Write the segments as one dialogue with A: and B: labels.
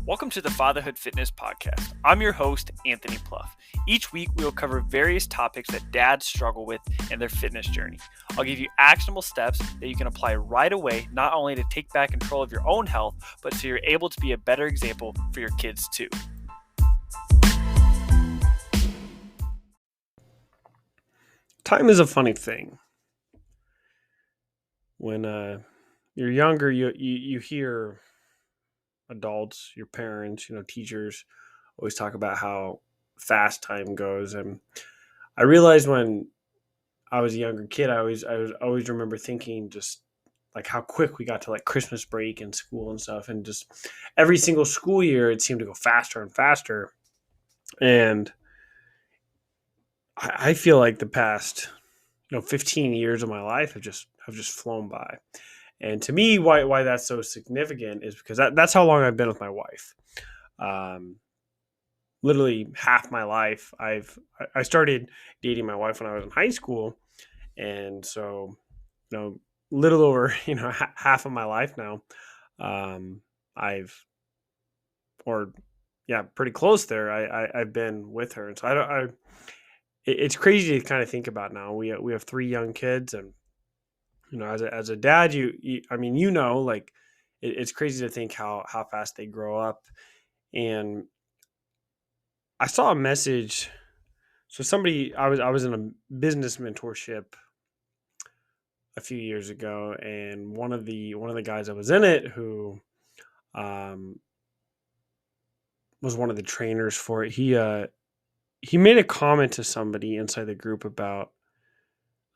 A: Welcome to the Fatherhood Fitness Podcast. I'm your host, Anthony Pluff. Each week, we will cover various topics that dads struggle with in their fitness journey. I'll give you actionable steps that you can apply right away, not only to take back control of your own health, but so you're able to be a better example for your kids too.
B: Time is a funny thing. When you're younger, you hear adults, your parents, teachers always talk about how fast time goes. And I realized when I was a younger kid, I always remember thinking just like how quick we got to like Christmas break and school and stuff. And just every single school year, it seemed to go faster and faster. And I feel like the past 15 years of my life have just flown by. And to me, why that's so significant is because that's how long I've been with my wife. Literally half my life. I started dating my wife when I was in high school, and so little over half of my life now. Pretty close there. I've been with her, and so it's crazy to kind of think about now. We have 3 young kids, and as a dad, it's crazy to think how fast they grow up. And I saw a message. So I was in a business mentorship a few years ago, and one of the guys that was in it, who was one of the trainers for it, he made a comment to somebody inside the group about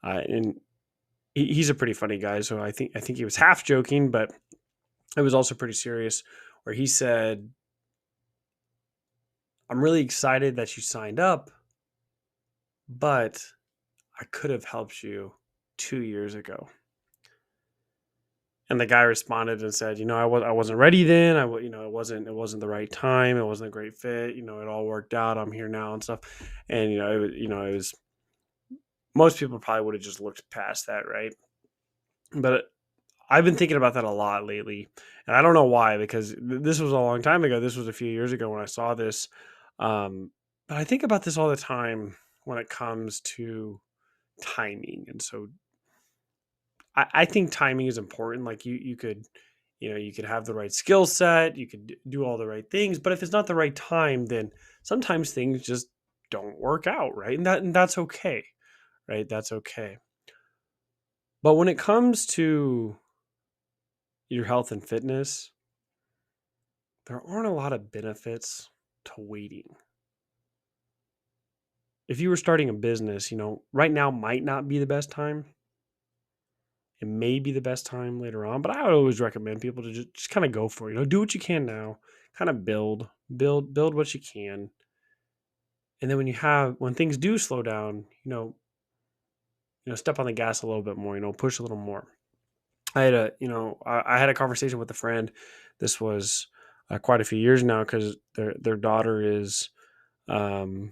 B: and he's a pretty funny guy, so I think he was half joking, but it was also pretty serious, where he said, "I'm really excited that you signed up, but I could have helped you 2 years ago." And the guy responded and said, I wasn't ready then. It wasn't the right time. It wasn't a great fit. It all worked out. I'm here now and stuff. And it was most people probably would have just looked past that, right? But I've been thinking about that a lot lately, and I don't know why, because this was a long time ago. This was a few years ago when I saw this. But I think about this all the time when it comes to timing. And so I think timing is important. Like you could have the right skill set, you could do all the right things, but if it's not the right time, then sometimes things just don't work out, right? And that's okay, right? That's okay. But when it comes to your health and fitness, there aren't a lot of benefits to waiting. If you were starting a business, right now might not be the best time. It may be the best time later on, but I would always recommend people to just kind of go for it. Do what you can now, kind of build what you can. And then when things do slow down, step on the gas a little bit more, push a little more. I had a conversation with a friend. This was quite a few years now, because their daughter is about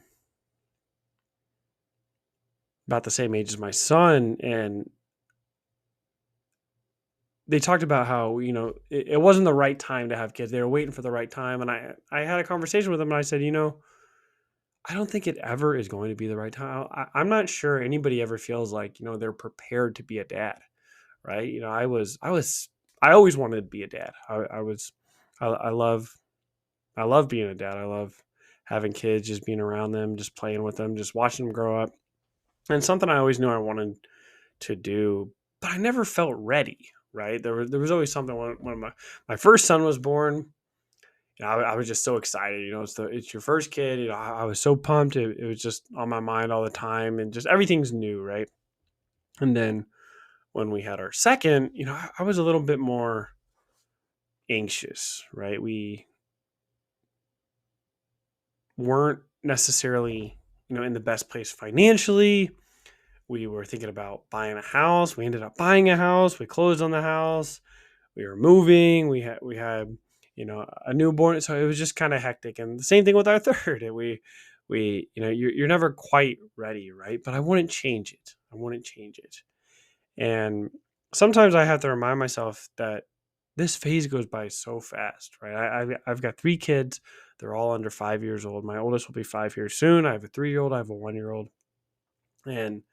B: the same age as my son, and they talked about how it wasn't the right time to have kids. They were waiting for the right time, and I had a conversation with them, and I said, I don't think it ever is going to be the right time. I'm not sure anybody ever feels like they're prepared to be a dad, right? I always wanted to be a dad. I love being a dad. I love having kids, just being around them, just playing with them, just watching them grow up. And something I always knew I wanted to do, but I never felt ready, right? There was always something when my first son was born. I was just so excited. It's your first kid. I was so pumped. It was just on my mind all the time, and just everything's new, right? And then when we had our second, I was a little bit more anxious, right? We weren't necessarily, in the best place financially. We were thinking about buying a house. We ended up buying a house. We closed on the house. We were moving. We had a newborn. So it was just kind of hectic. And the same thing with our third. You're never quite ready, right? But I wouldn't change it. And sometimes I have to remind myself that this phase goes by so fast, right? I've got 3 kids. They're all under 5 years old. My oldest will be 5 years soon. I have a 3-year-old. I have a 1-year-old, and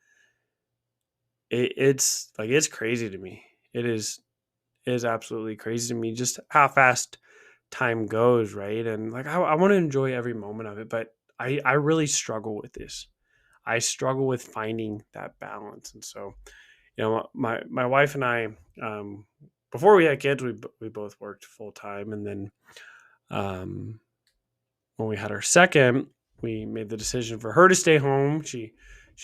B: it's like it's crazy to me. It is absolutely crazy to me just how fast time goes, right? And like I want to enjoy every moment of it, but I really struggle with this. I struggle with finding that balance, and so my wife and I, um, before we had kids, we both worked full time, and then um, when we had our second, we made the decision for her to stay home. She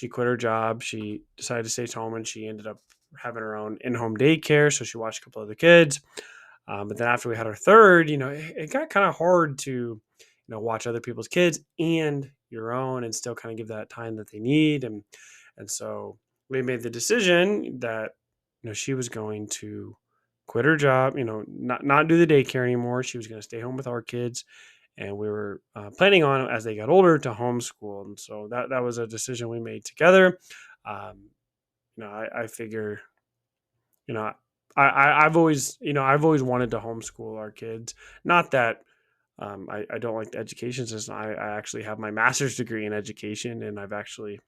B: quit her job. She decided to stay home, and she ended up having her own in-home daycare. So she watched a couple of the kids. But then after we had our third, it got kind of hard to, watch other people's kids and your own, and still kind of give that time that they need. And so we made the decision that, she was going to quit her job, not do the daycare anymore. She was going to stay home with our kids, and we were planning on, as they got older, to homeschool. And so that was a decision we made together. Um, I figure, you know, I've always wanted to homeschool our kids. Not that I don't like the education system. I actually have my master's degree in education, and I've actually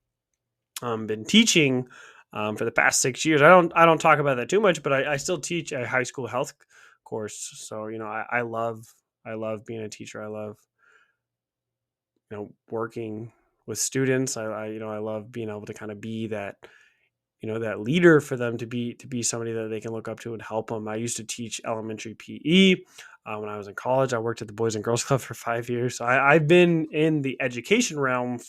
B: been teaching for the past 6 years. I don't talk about that too much, but I still teach a high school health course. So I love being a teacher. I love working with students. I love being able to kind of be that leader for them, to be somebody that they can look up to and help them. I used to teach elementary PE when I was in college. I worked at the Boys and Girls Club for 5 years. So I've been in the education realm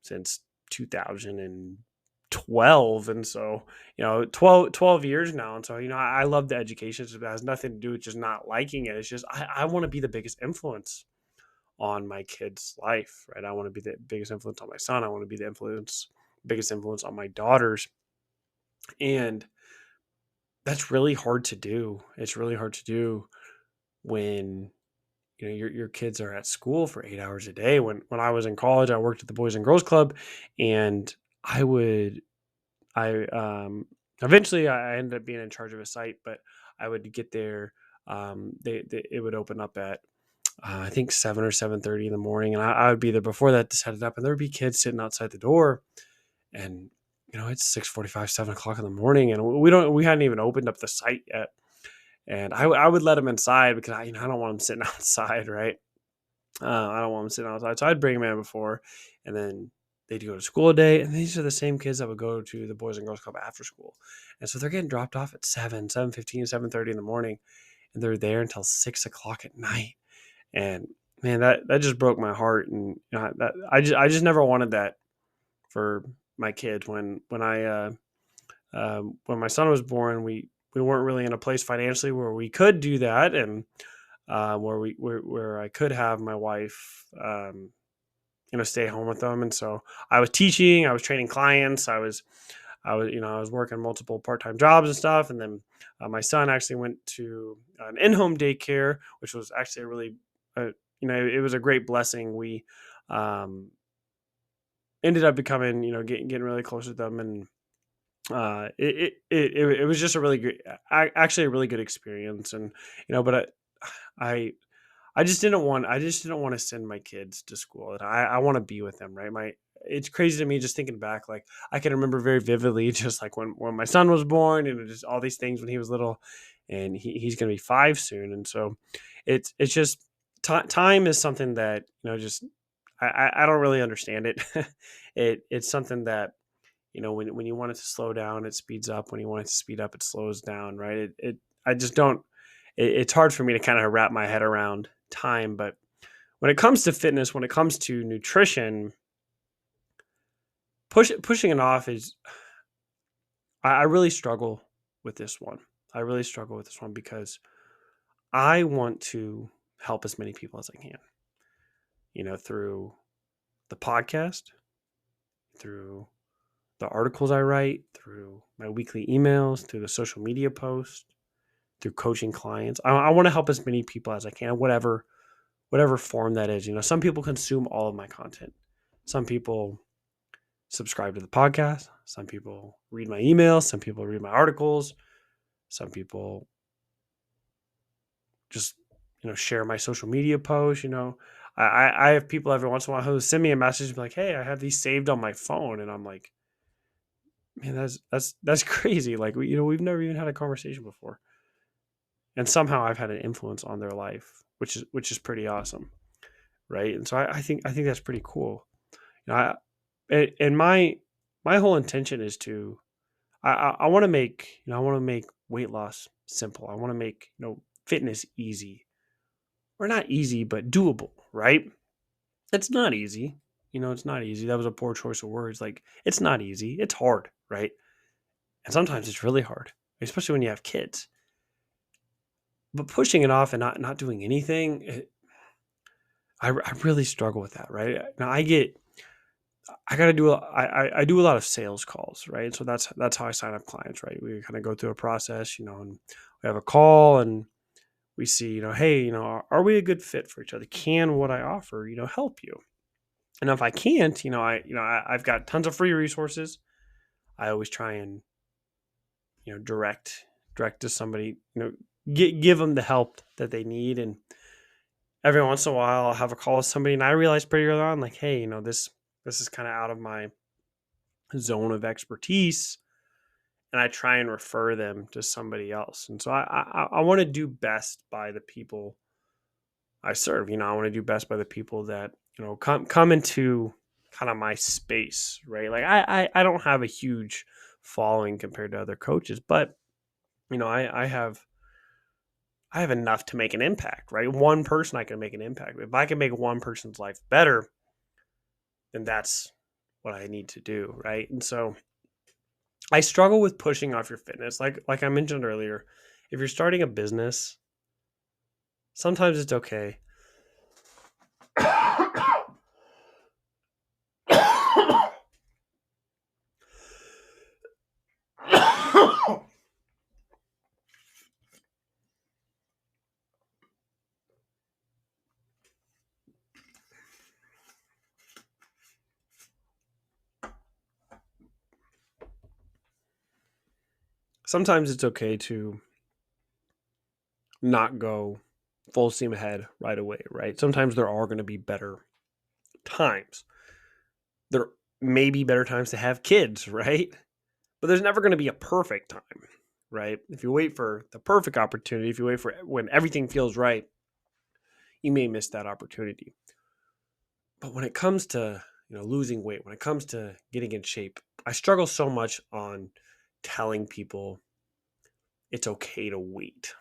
B: since 2012, and so 12 years now. And so I love the education. It has nothing to do with just not liking it. It's just I want to be the biggest influence on my kid's life, right? I want to be the biggest influence on my son. I want to be the biggest influence on my daughters. And that's really hard to do. It's really hard to do when your kids are at school for 8 hours a day. When I was in college, I worked at the Boys and Girls Club, and I eventually I ended up being in charge of a site, but I would get there. It would open up at I think 7 or 7:30 in the morning, and I would be there before that to set it up, and there would be kids sitting outside the door, and it's 6:45, 7 o'clock in the morning, and we hadn't even opened up the site yet, and I would let them inside because I don't want them sitting outside, right? I don't want them sitting outside, so I'd bring them in before, and then they'd go to school a day, and these are the same kids that would go to the Boys and Girls Club after school, and so they're getting dropped off at 7:15, 7:30 in the morning, and they're there until 6 o'clock at night. And man, that just broke my heart. And that I just never wanted that for my kids. When my son was born, we weren't really in a place financially where we could do that, and where I could have my wife stay home with them. And so I was teaching, I was training clients, I was working multiple part-time jobs and stuff. And then my son actually went to an in-home daycare, which was actually a really it was a great blessing. We ended up becoming, getting really close with them, and it was just a really good, actually a really good experience. And but I just didn't want to send my kids to school. And I want to be with them, right? It's crazy to me just thinking back. Like I can remember very vividly, just like when my son was born, and just all these things when he was little, and he's going to be 5 soon. And so it's just time is something that just I don't really understand it. It's something that when you want it to slow down, it speeds up. When you want it to speed up, it slows down, right? I just don't. It's hard for me to kind of wrap my head around time. But when it comes to fitness, when it comes to nutrition, pushing it off is. I really struggle with this one. I really struggle with this one because I want to help as many people as I can, through the podcast, through the articles I write, through my weekly emails, through the social media posts, through coaching clients. I want to help as many people as I can, whatever form that is. Some people consume all of my content. Some people subscribe to the podcast. Some people read my emails. Some people read my articles. Some people just, share my social media posts. I have people every once in a while who send me a message and be like, hey, I have these saved on my phone. And I'm like, man, that's crazy. Like, we've never even had a conversation before. And somehow I've had an influence on their life, which is pretty awesome. Right. And so I think that's pretty cool. I, and my whole intention is to, I want to make, I want to make weight loss simple. I want to make, fitness easy, or not easy, but doable, right? It's not easy. It's not easy. That was a poor choice of words. Like, it's not easy. It's hard, right? And sometimes it's really hard, especially when you have kids. But pushing it off and not doing anything, I really struggle with that, right? Now I got to do I do a lot of sales calls, right? So that's how I sign up clients, right? We kind of go through a process, and we have a call and we see, hey, are we a good fit for each other? Can what I offer, help you? And if I can't, I've got tons of free resources. I always try and, direct to somebody, give them the help that they need. And every once in a while I'll have a call with somebody and I realize pretty early on, like, hey, this is kind of out of my zone of expertise. And I try and refer them to somebody else. And so I want to do best by the people I serve. I want to do best by the people that, come into kind of my space, right? Like I don't have a huge following compared to other coaches, but I have enough to make an impact, right? One person I can make an impact. If I can make one person's life better, then that's what I need to do, right? And so I struggle with pushing off your fitness. Like I mentioned earlier, if you're starting a business, sometimes it's okay. Sometimes it's okay to not go full steam ahead right away, right? Sometimes there are going to be better times. There may be better times to have kids, right? But there's never going to be a perfect time, right? If you wait for the perfect opportunity, if you wait for when everything feels right, you may miss that opportunity. But when it comes to, losing weight, when it comes to getting in shape, I struggle so much on telling people it's okay to wait.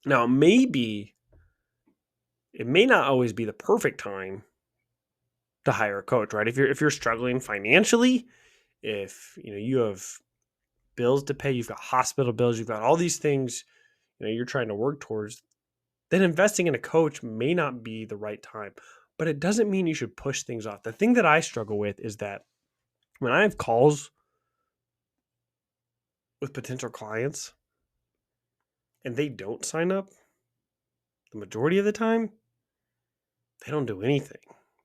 B: Now, maybe it may not always be the perfect time to hire a coach, right? If you're struggling financially, if you have bills to pay, you've got hospital bills, you've got all these things, you're trying to work towards, then investing in a coach may not be the right time. But it doesn't mean you should push things off. The thing that I struggle with is that when I have calls with potential clients and they don't sign up, the majority of the time, they don't do anything.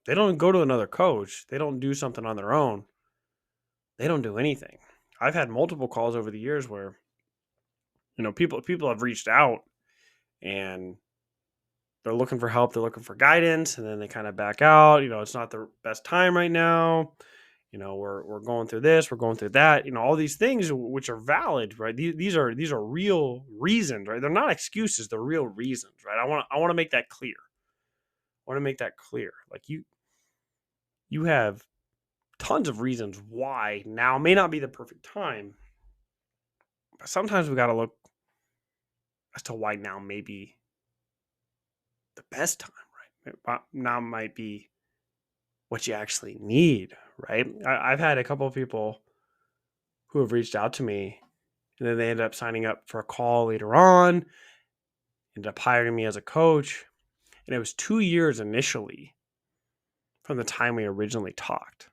B: They don't go to another coach. They don't do something on their own. They don't do anything. I've had multiple calls over the years where, people have reached out and they're looking for help. They're looking for guidance, and then they kind of back out. It's not the best time right now. We're going through this, we're going through that. All these things which are valid, right? These are real reasons, right? They're not excuses. They're real reasons, right? I want to make that clear. I want to make that clear. Like you have tons of reasons why now may not be the perfect time, but sometimes we got to look as to why now may be the best time, right? Now might be what you actually need, right? I've had a couple of people who have reached out to me and then they end up signing up for a call later on, ended up hiring me as a coach. And it was 2 years initially from the time we originally talked.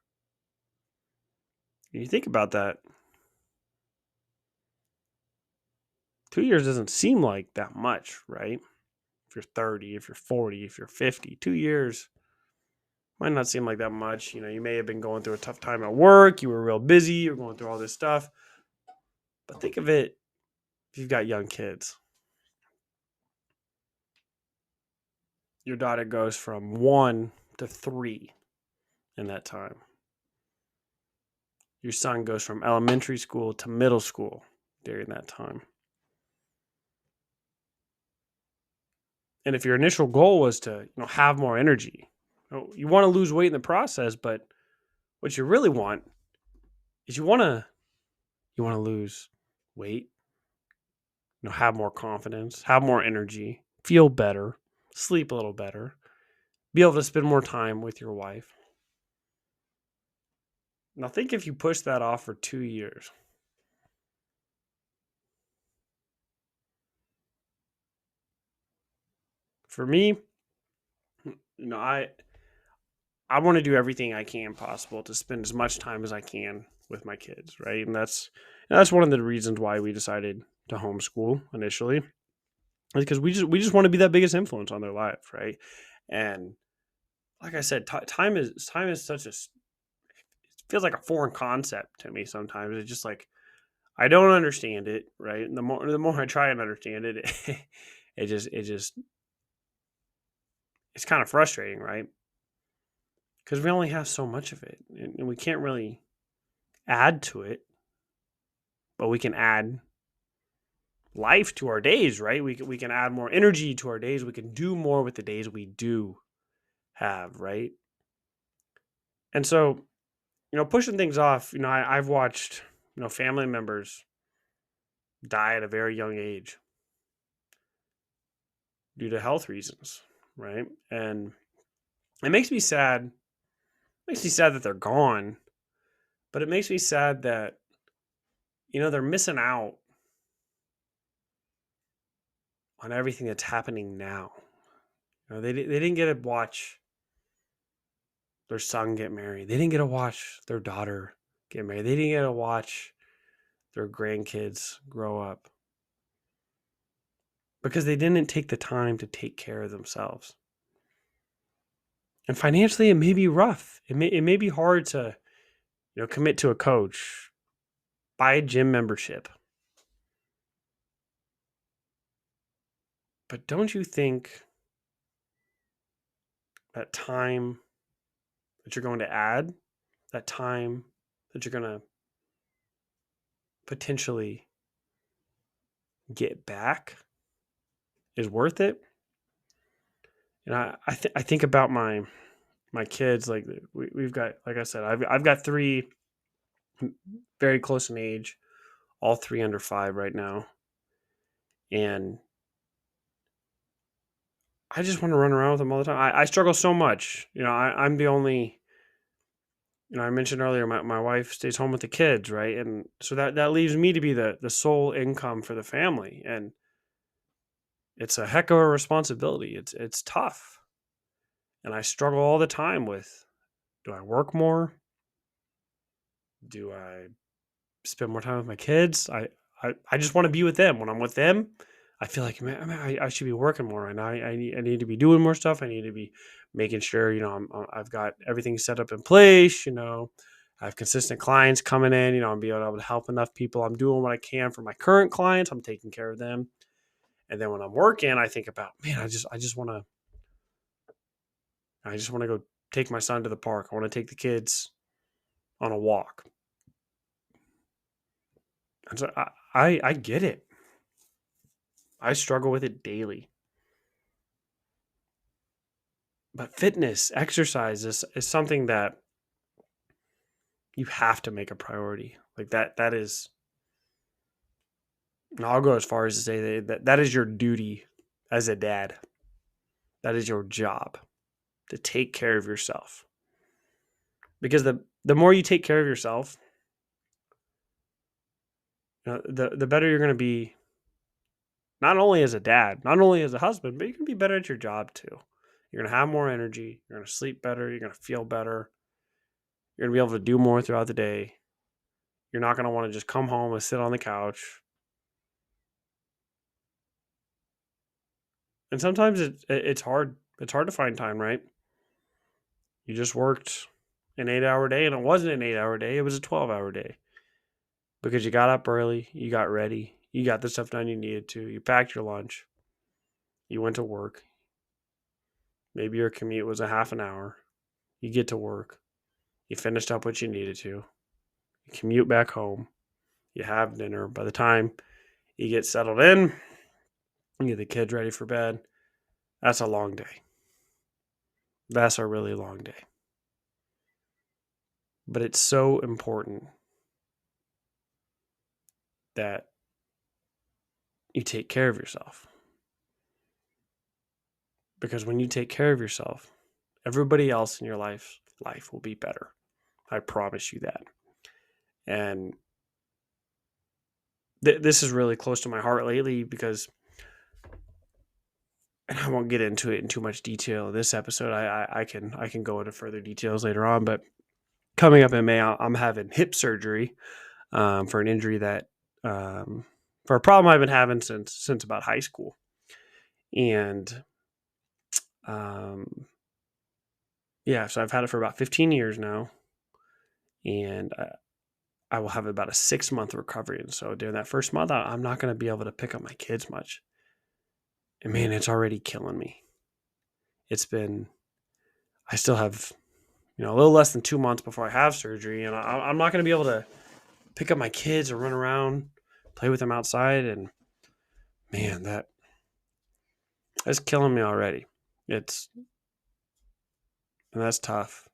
B: And you think about that, 2 years doesn't seem like that much, right? If you're 30, if you're 40, if you're 50, 2 years might not seem like that much. You may have been going through a tough time at work. You were real busy. You're going through all this stuff. But think of it if you've got young kids. your daughter goes from 1 to 3 in that time. Your son goes from elementary school to middle school during that time. And if your initial goal was to, have more energy, you want to lose weight in the process, but what you really want is you want to lose weight, have more confidence, have more energy, feel better, sleep a little better, be able to spend more time with your wife. Now think if you push that off for 2 years. For me, I want to do everything I can possible to spend as much time as I can with my kids, right? And that's one of the reasons why we decided to homeschool initially, because we just want to be that biggest influence on their life, right? And like I said, time is such a, it feels like a foreign concept to me sometimes. It's just like I don't understand it, right? And the more I try and understand it, it's kind of frustrating, right? Because we only have so much of it, and we can't really add to it, but we can add life to our days, right? We can add more energy to our days. We can do more with the days we do have, right? And so, pushing things off, I've watched, family members die at a very young age due to health reasons, right? And it makes me sad. It makes me sad that they're gone, but it makes me sad that, they're missing out on everything that's happening now. They didn't get to watch their son get married. They didn't get to watch their daughter get married. They didn't get to watch their grandkids grow up because they didn't take the time to take care of themselves. And financially, it may be rough. It may be hard to, commit to a coach, buy a gym membership. But don't you think that time that you're going to add, that time that you're going to potentially get back is worth it? And I think about my kids. Like we've got, like I said, I've got 3 very close in age, all 3 under 5 right now, and I just want to run around with them all the time. I struggle so much. I'm the only. I mentioned earlier my wife stays home with the kids, right? And so that leaves me to be the sole income for the family, and it's a heck of a responsibility. It's tough, and I struggle all the time with: do I work more? Do I spend more time with my kids? I just want to be with them. When I'm with them, I feel like, man, I should be working more right now. I need to be doing more stuff. I need to be making sure, I've got everything set up in place. I have consistent clients coming in. I'm being able to help enough people. I'm doing what I can for my current clients. I'm taking care of them. And then when I'm working, I think about, man, I just want to go take my son to the park. I want to take the kids on a walk. And so I get it. I struggle with it daily. But fitness, exercise is something that you have to make a priority. Like that is, and I'll go as far as to say that is your duty as a dad. That is your job, to take care of yourself. Because the more you take care of yourself, the better you're going to be, not only as a dad, not only as a husband, but you can be better at your job too. You're going to have more energy. You're going to sleep better. You're going to feel better. You're going to be able to do more throughout the day. You're not going to want to just come home and sit on the couch. And sometimes it's hard. It's hard to find time, right? You just worked an 8-hour day, and it wasn't an 8-hour day. It was a 12-hour day. Because you got up early, you got ready, you got the stuff done you needed to, you packed your lunch, you went to work, Maybe your commute was a half an hour. You get to work. You finished up what you needed to. You commute back home. You have dinner. By the time you get settled in, you get the kids ready for bed. That's a long day. That's a really long day. But it's so important that you take care of yourself. Because when you take care of yourself, everybody else in your life will be better. I promise you that. And this is really close to my heart lately because, and I won't get into it in too much detail in this episode. I can go into further details later on, but coming up in May, I'm having hip surgery for an injury that for a problem I've been having since about high school, and yeah, so I've had it for about 15 years now, and I will have about a 6-month recovery. And so during that first month, I'm not going to be able to pick up my kids much. And man, it's already killing me. I still have, a little less than 2 months before I have surgery, and I'm not going to be able to pick up my kids or run around, play with them outside. And man, that's killing me already. And that's tough.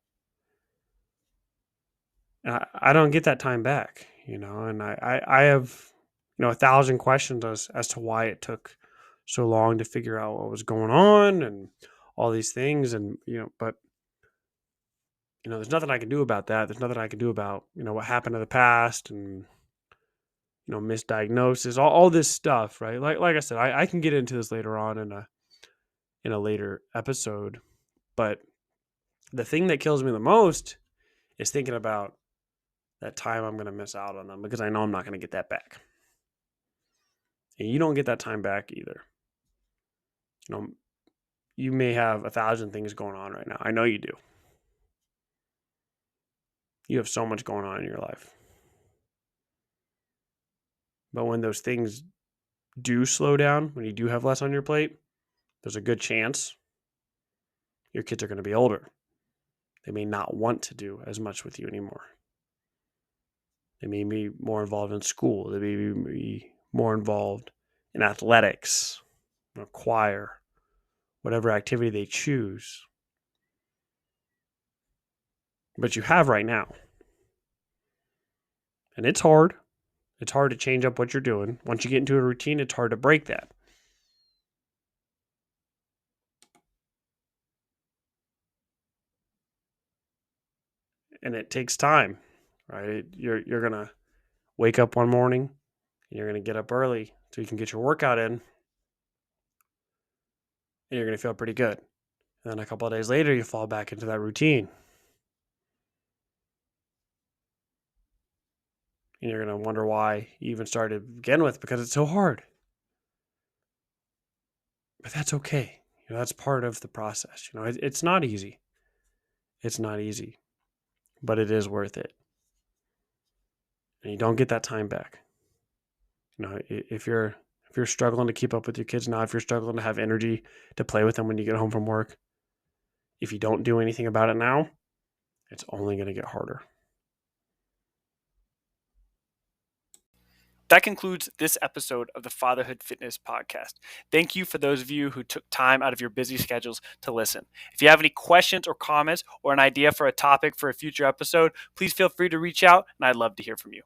B: And I don't get that time back, and I have, 1,000 questions as to why it took so long to figure out what was going on and all these things. And, but, there's nothing I can do about that. There's nothing I can do about, what happened in the past and, misdiagnosis, all this stuff, right? Like I said, I can get into this later on in a later episode, but the thing that kills me the most is thinking about that time I'm going to miss out on them, because I know I'm not going to get that back. And you don't get that time back either. You may have 1,000 things going on right now. I know you do. You have so much going on in your life. But when those things do slow down, when you do have less on your plate, there's a good chance your kids are going to be older. They may not want to do as much with you anymore. They may be more involved in school. They may be more involved in athletics, choir, whatever activity they choose. But you have right now. And it's hard. It's hard to change up what you're doing. Once you get into a routine, it's hard to break that. And it takes time, right? You're going to wake up one morning and you're going to get up early so you can get your workout in. And you're going to feel pretty good. And then a couple of days later, you fall back into that routine. And you're going to wonder why you even started to begin with, because it's so hard. But that's okay. That's part of the process. It's not easy. It's not easy. But it is worth it. And you don't get that time back. If you're struggling to keep up with your kids now, if you're struggling to have energy to play with them when you get home from work, if you don't do anything about it now, it's only going to get harder.
A: That concludes this episode of the Fatherhood Fitness Podcast. Thank you for those of you who took time out of your busy schedules to listen. If you have any questions or comments or an idea for a topic for a future episode, please feel free to reach out, and I'd love to hear from you.